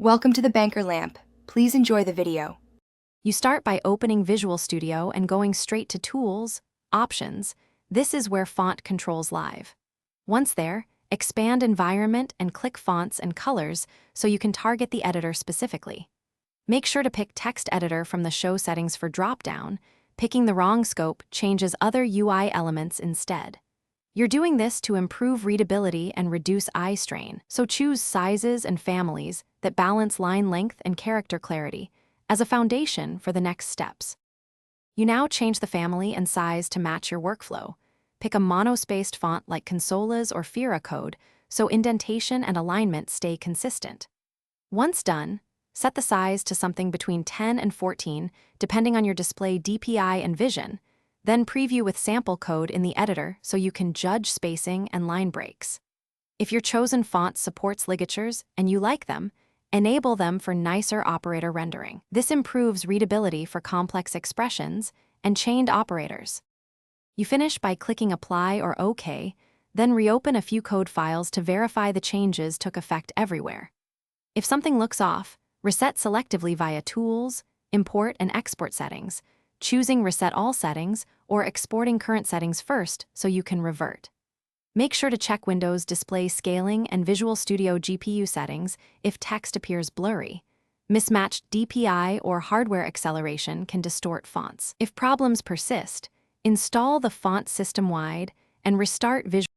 Welcome to the Banker Lamp. Please enjoy the video. You start by opening Visual Studio and going straight to Tools, Options. This is where Font controls live. Once there, expand Environment and click Fonts and Colors so you can target the editor specifically. Make sure to pick Text Editor from the Show Settings for dropdown. Picking the wrong scope changes other UI elements instead. You're doing this to improve readability and reduce eye strain, so choose sizes and families that balance line length and character clarity as a foundation for the next steps. You now change the family and size to match your workflow. Pick a monospaced font like Consola's or Fira Code so indentation and alignment stay consistent. Once done, set the size to something between 10 and 14, depending on your display DPI and vision. Then preview with sample code in the editor so you can judge spacing and line breaks. If your chosen font supports ligatures and you like them, enable them for nicer operator rendering. This improves readability for complex expressions and chained operators. You finish by clicking Apply or OK, then reopen a few code files to verify the changes took effect everywhere. If something looks off, reset selectively via Tools, Import and Export settings, choosing Reset All settings or exporting current settings first so you can revert. Make sure to check Windows Display Scaling and Visual Studio GPU settings if text appears blurry. Mismatched DPI or hardware acceleration can distort fonts. If problems persist, install the font system-wide and restart Visual.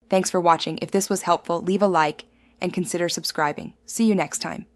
Thanks for watching. If this was helpful, leave a like and consider subscribing. See you next time.